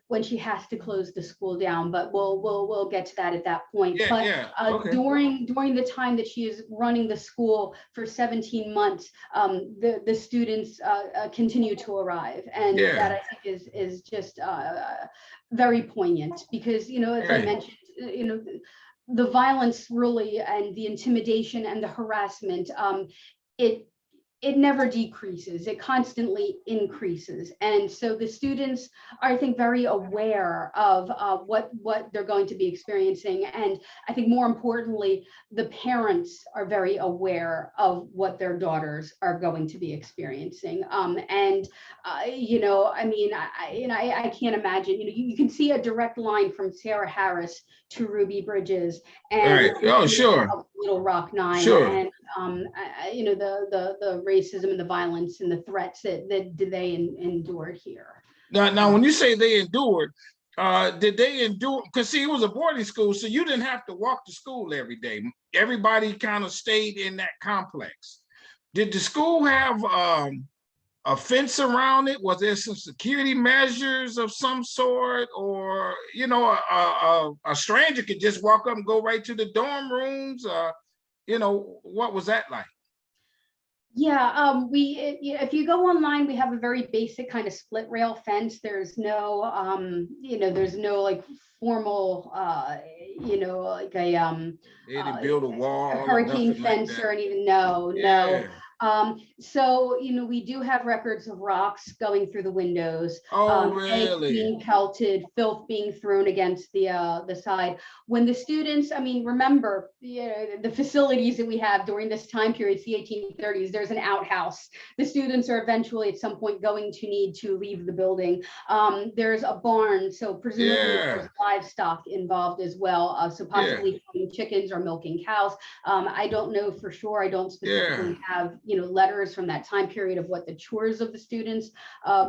when she has to close the school down. But we'll get to that at that point. During the time that she is running the school for 17 months, the students continue to arrive, and that I think is just very poignant because as I mentioned, the violence really and the intimidation and the harassment, it it never decreases, it constantly increases. And so the students are, I think, very aware of what they're going to be experiencing. And I think more importantly, the parents are very aware of what their daughters are going to be experiencing. You know, I mean, I can't imagine, you know, you can see a direct line from Sarah Harris to Ruby Bridges and Right. Oh, sure. Little Rock Nine, Sure. and you know, the racism and the violence and the threats that they endured here. Now, when you say they endured, did they endure? Because see, it was a boarding school, so you didn't have to walk to school every day. Everybody kind of stayed in that complex. Did the school have a fence around it? Was there some security measures of some sort, or you know, a stranger could just walk up and go right to the dorm rooms? You know, what was that like? Yeah, if you go online, we have a very basic kind of split rail fence. There's no, you know, there's no like formal, you know, like They didn't build a wall, a hurricane fence like or anything. No, yeah. no. So, you know, we do have records of rocks going through the windows, Oh, eggs really? being pelted, filth being thrown against the side. When the students, I mean, remember, you know, the facilities that we have during this time period, it's the 1830s, there's an outhouse. The students are eventually at some point going to need to leave the building. There's a barn, so presumably there's livestock involved as well. So possibly feeding chickens or milking cows. I don't know for sure. I don't specifically have, you know, letters from that time period of what the chores of the students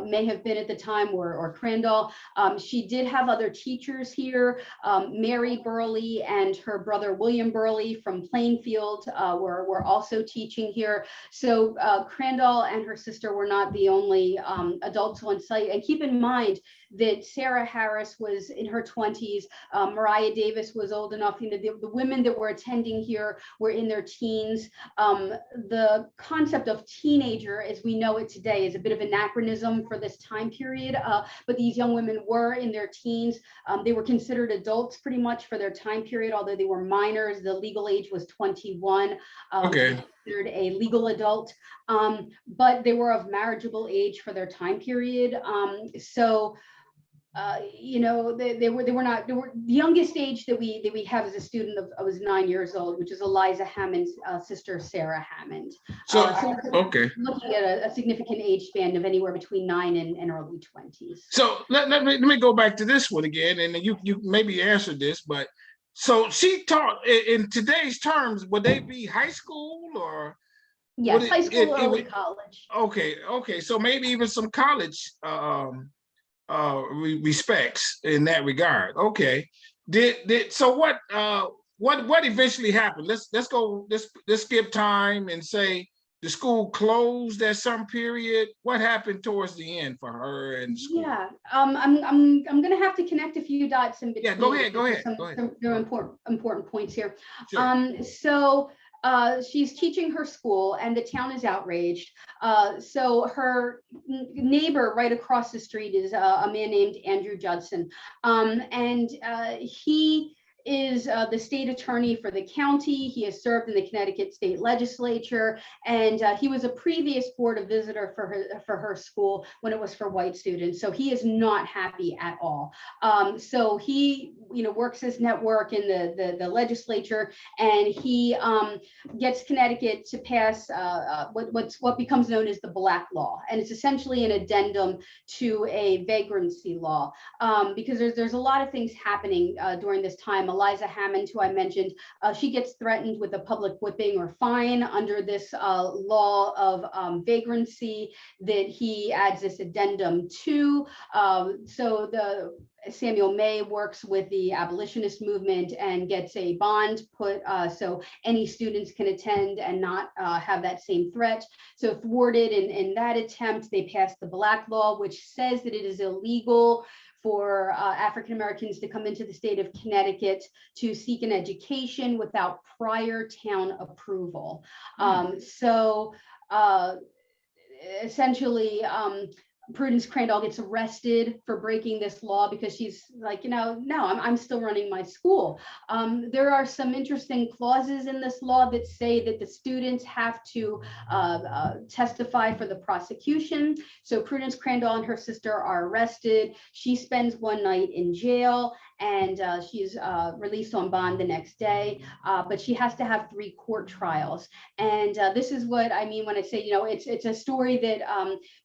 may have been at the time, or Crandall. She did have other teachers here. Mary Burley and her brother William Burley from Plainfield were also teaching here. So Crandall and her sister were not the only adults on site. And keep in mind that Sarah Harris was in her 20s. Mariah Davis was old enough. You know, the women that were attending here were in their teens. The concept of teenager, as we know it today, is a bit of anachronism for this time period. But these young women were in their teens. They were considered adults pretty much for their time period, although they were minors. The legal age was 21. Okay. Considered a legal adult, but they were of marriageable age for their time period. You know, they were not. They were the youngest age that we have as a student was 9 years old, which is Eliza Hammond's sister, Sarah Hammond. So okay, looking at a significant age span of anywhere between 9 and early 20s. So let me go back to this one again, and you maybe answered this, but so she taught in today's terms. Would they be high school or? Yes, high school, early college. Okay. So maybe even some college respects in that regard. Okay. So what eventually happened? Let's go. Let's skip time and say the school closed at some period. What happened towards the end for her and school? Yeah, I'm gonna have to connect a few dots in between. Yeah, go ahead. Some very important points here. Sure. So she's teaching her school and the town is outraged. So her neighbor right across the street is a man named Andrew Judson. And he is the state attorney for the county. He has served in the Connecticut state legislature, and he was a previous board of visitor for her school when it was for white students. So he is not happy at all. So he, you know, works his network in the legislature, and he gets Connecticut to pass what becomes known as the Black Law, and it's essentially an addendum to a vagrancy law, because there's a lot of things happening during this time. Eliza Hammond, who I mentioned, she gets threatened with a public whipping or fine under this law of vagrancy that he adds this addendum to. So Samuel May works with the abolitionist movement and gets a bond put so any students can attend and not have that same threat. So thwarted in that attempt, they passed the Black Law, which says that it is illegal for African Americans to come into the state of Connecticut to seek an education without prior town approval. So essentially, Prudence Crandall gets arrested for breaking this law because she's like, no, I'm still running my school. There are some interesting clauses in this law that say that the students have to testify for the prosecution. So Prudence Crandall and her sister are arrested. She spends one night in jail, and she's released on bond the next day, but she has to have 3 court trials. And this is what I mean when I say, it's a story that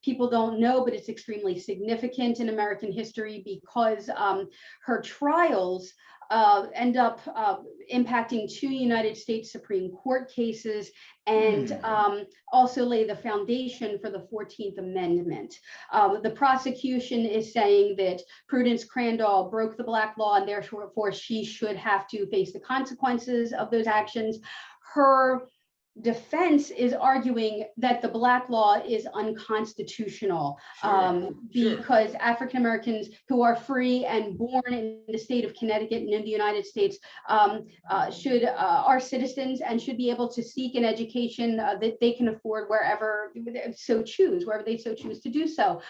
people don't know, but it's extremely significant in American history because her trials end up impacting 2 United States Supreme Court cases, and also lay the foundation for the 14th Amendment. The prosecution is saying that Prudence Crandall broke the Black law and therefore she should have to face the consequences of those actions. Her defense is arguing that the Black law is unconstitutional because African Americans who are free and born in the state of Connecticut and in the United States are citizens and should be able to seek an education that they can afford wherever they so choose to do so,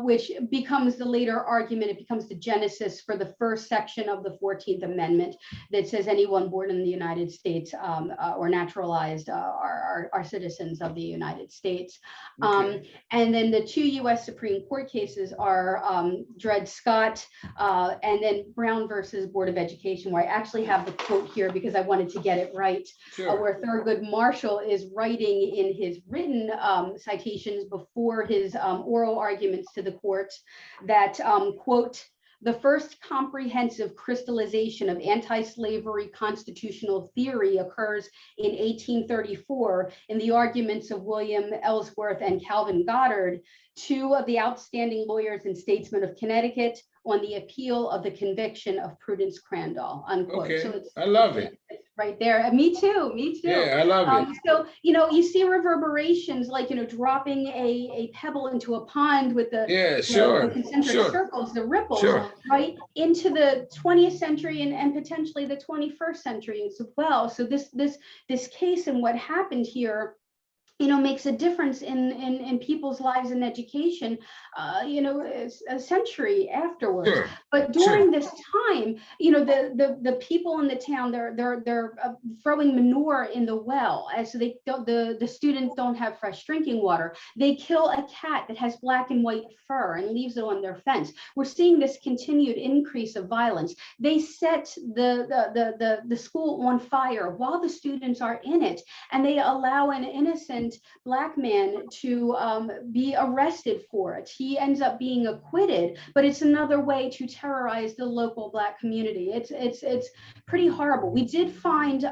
which becomes the later argument. It becomes the genesis for the first section of the 14th Amendment that says anyone born in the United States or naturalized are citizens of the United States. And then the 2 U.S. Supreme Court cases are Dred Scott and then Brown versus Board of Education, where I actually have the quote here because I wanted to get it right, where Thurgood Marshall is writing in his written citations before his oral arguments to the court that, quote, "The first comprehensive crystallization of anti-slavery constitutional theory occurs in 1834 in the arguments of William Ellsworth and Calvin Goddard, 2 of the outstanding lawyers and statesmen of Connecticut, on the appeal of the conviction of Prudence Crandall," unquote. Okay, So I love it. It's right there. Me too. Yeah, I love it. So, you see reverberations like, dropping a pebble into a pond with the, the concentric circles, the ripples, right, into the 20th century and potentially the 21st century as well. So this case and what happened here, makes a difference in people's lives and education, a century afterwards. But during this time, the people in the town, they're throwing manure in the well, as the students don't have fresh drinking water. They kill a cat that has black and white fur and leaves it on their fence. We're seeing this continued increase of violence. They set the school on fire while the students are in it, and they allow an innocent Black man to be arrested for it. He ends up being acquitted, but it's another way to terrorize the local Black community. It's pretty horrible. We did find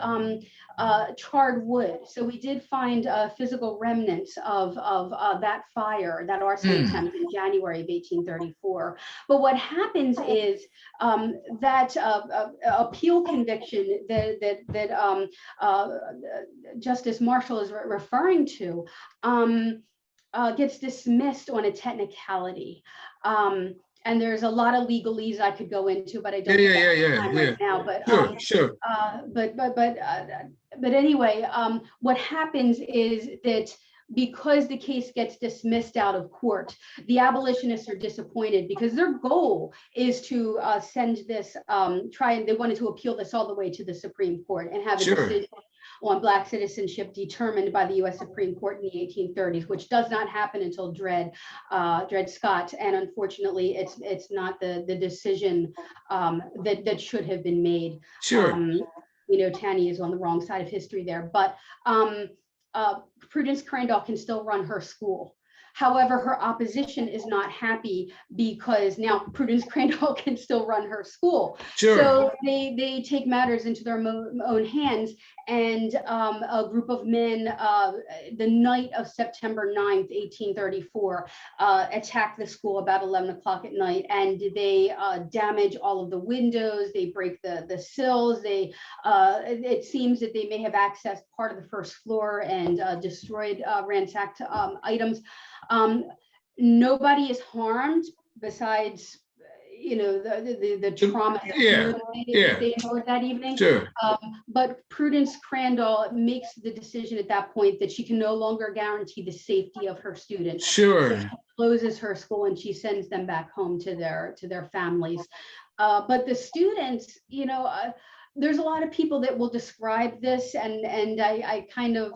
charred wood, so we did find physical remnants of that fire, that arson attempt in January of 1834. But what happens is that appeal conviction that Justice Marshall is referring to gets dismissed on a technicality. And there's a lot of legalese I could go into, but I don't have time right now. But but anyway, what happens is that because the case gets dismissed out of court, the abolitionists are disappointed because their goal is to send this, they wanted to appeal this all the way to the Supreme Court and have a decision on Black citizenship determined by the U.S. Supreme Court in the 1830s, which does not happen until Dred Scott. And unfortunately, it's not the decision that should have been made. Tanny is on the wrong side of history there, but Prudence Crandall can still run her school. However, her opposition is not happy because now Prudence Crandall can still run her school. So they take matters into their own hands, and a group of men, the night of September 9th, 1834, attack the school about 11 o'clock at night, and they damage all of the windows, they break the sills, it seems that they may have accessed part of the first floor and destroyed ransacked items. Nobody is harmed besides, the trauma they endured that evening. But Prudence Crandall makes the decision at that point that she can no longer guarantee the safety of her students. closes her school and she sends them back home to their families. But the students, there's a lot of people that will describe this, and I kind of,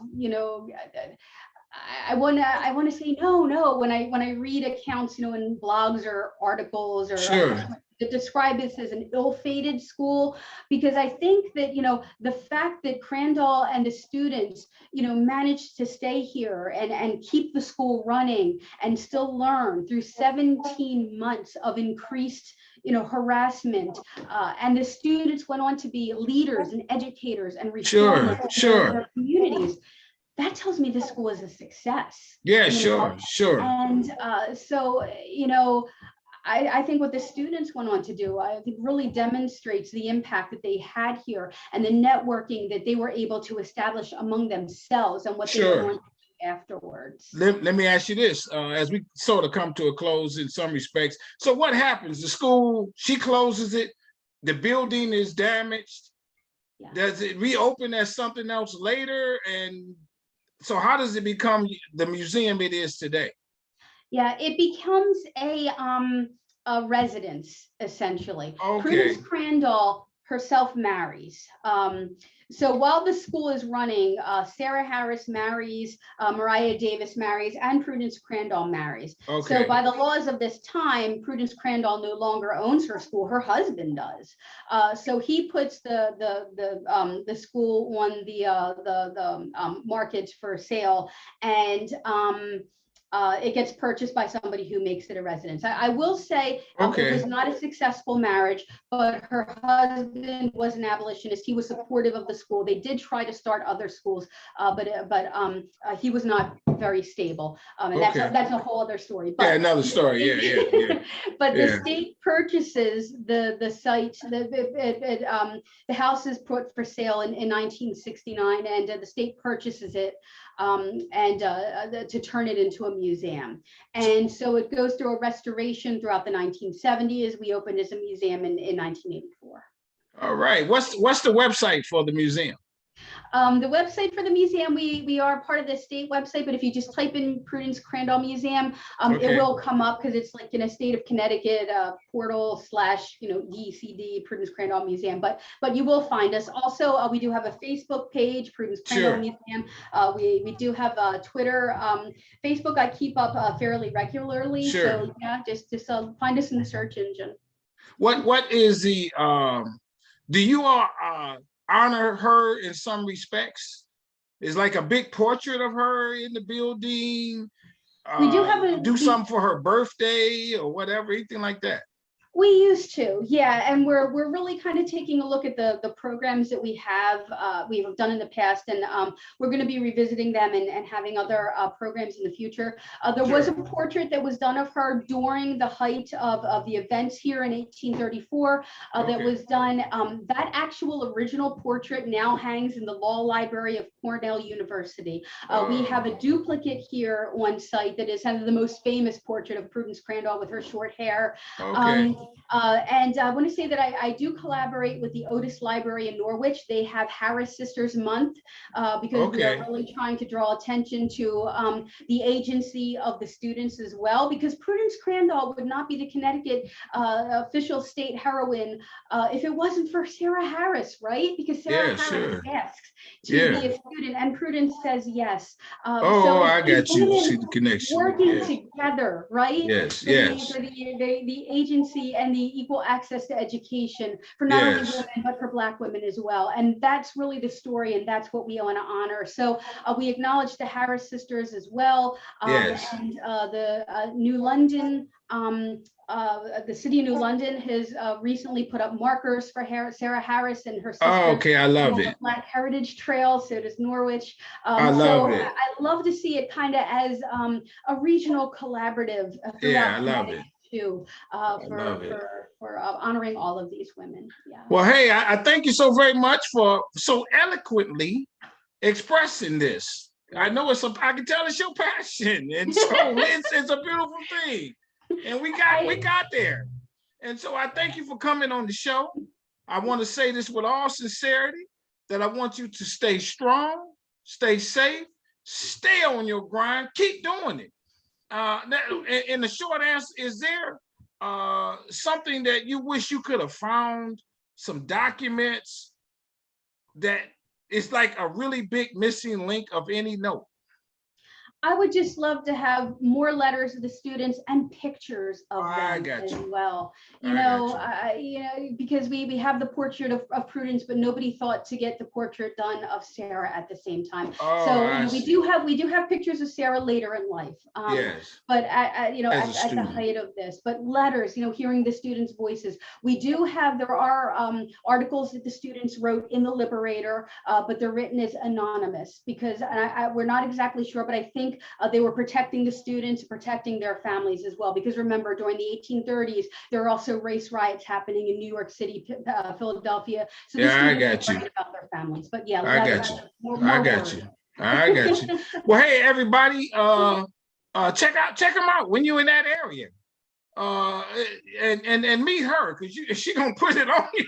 I want to say no when I read accounts, in blogs or articles or Sure. that describe this as an ill-fated school, because I think that the fact that Crandall and the students managed to stay here and keep the school running and still learn through 17 months of increased harassment, and the students went on to be leaders and educators and reformers in their communities. That tells me this school is a success. Yeah, sure. And so, I think what the students went on to do, I think really demonstrates the impact that they had here and the networking that they were able to establish among themselves and what they were going to do afterwards. Let me ask you this, as we sort of come to a close in some respects. So what happens? The school, she closes it, the building is damaged. Yeah. Does it reopen as something else later? And so how does it become the museum it is today? Yeah, it becomes a residence, essentially. Okay. Prudence Crandall herself marries. So while the school is running, Sarah Harris marries, Mariah Davis marries, and Prudence Crandall marries. Okay. So by the laws of this time, Prudence Crandall no longer owns her school; her husband does. So he puts the school on the market for sale, and it gets purchased by somebody who makes it a residence. I will say it was not a successful marriage, but her husband was an abolitionist. He was supportive of the school. They did try to start other schools, but he was not very stable. And that's a whole other story. But, another story. Yeah. But the state purchases the site. The house is put for sale in 1969, and the state purchases it. To turn it into a museum. And so it goes through a restoration throughout the 1970s. We opened as a museum in 1984. All right. What's the website for the museum? The website for the museum, we are part of the state website, but if you just type in Prudence Crandall Museum, it will come up because it's like in a state of Connecticut portal / DCD Prudence Crandall Museum. But you will find us. Also, we do have a Facebook page, Prudence Crandall Museum. We do have Twitter, Facebook. I keep up fairly regularly. So yeah, just find us in the search engine. What is the do you all honor her in some respects? Is like a big portrait of her in the building. We do do something for her birthday or whatever, anything like that. We used to, yeah, and we're really kind of taking a look at the programs that we've done in the past, and we're going to be revisiting them and having other programs in the future. There was a portrait that was done of her during the height of the events here in 1834 that was done. That actual original portrait now hangs in the Law Library of Cornell University. We have a duplicate here on site that is kind of the most famous portrait of Prudence Crandall with her short hair. And I want to say that I do collaborate with the Otis Library in Norwich. They have Harris Sisters Month because we are really trying to draw attention to the agency of the students as well, because Prudence Crandall would not be the Connecticut official state heroine if it wasn't for Sarah Harris, right? Because Sarah Harris asks to be a student, and Prudence says yes. So I got you. See the connection. Working together, right? Yes. For the agency and the equal access to education for not only women, but for Black women as well. And that's really the story, and that's what we want to honor. So we acknowledge the Harris sisters as well. And the New London, the city of New London has recently put up markers for Sarah Harris and her sister. I love it. Black Heritage Trail, so does Norwich. I love it. I love to see it kind of as a regional collaborative throughout I love it. Too, for honoring all of these women. Yeah. Well, hey, I thank you so very much for so eloquently expressing this. I know I can tell it's your passion, and so it's a beautiful thing. And we got there. And so I thank you for coming on the show. I want to say this with all sincerity, that I want you to stay strong, stay safe, stay on your grind, keep doing it. in the short answer, is there something that you wish you could have found, some documents that is like a really big missing link of any note? I would just love to have more letters of the students and pictures of I them got as you. well. You I know, got because we have the portrait of Prudence, but nobody thought to get the portrait done of Sarah at the same time. Oh, So I we see. do have pictures of Sarah later in life. Yes, But as a at the student. height of this, but letters, hearing the students' voices. There are articles that the students wrote in the Liberator, but they're written as anonymous because we're not exactly sure, but I think they were protecting the students, protecting their families as well. Because remember, during the 1830s, there were also race riots happening in New York City, Philadelphia. So the Yeah, I students got were you. writing about their families. But yeah, I letters, got you. more I got words. you. I got you. Well, hey, everybody, check them out when you're in that area. And meet her, because she gonna put it on you.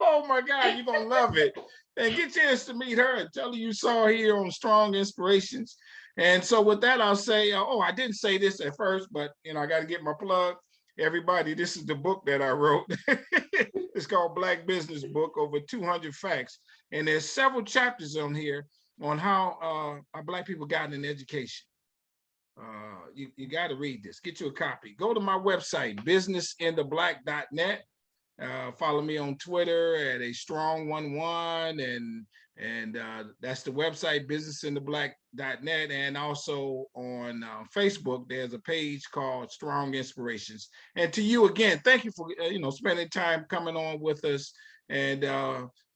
Oh my God, you're gonna love it. And get a chance to meet her and tell her you saw her here on Strong Inspirations. And so with that, I'll say, I didn't say this at first, but I got to get my plug. Everybody, this is the book that I wrote. It's called Black Business Book, over 200 facts. And there's several chapters on here on how our Black people got an education. You got to read this. Get you a copy. Go to my website, businessintheblack.net. Follow me on Twitter at a strong11, and that's the website, businessintheblack.net. And also on Facebook, there's a page called Strong Inspirations. And to you again, thank you for spending time coming on with us. And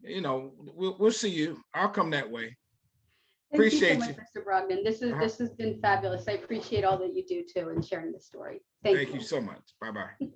we'll see you. I'll come that way. Thank you so Appreciate much, you. Mr. Brogdon. This has been fabulous. I appreciate all that you do too and sharing this story. Thank you. Thank you so much. Bye-bye.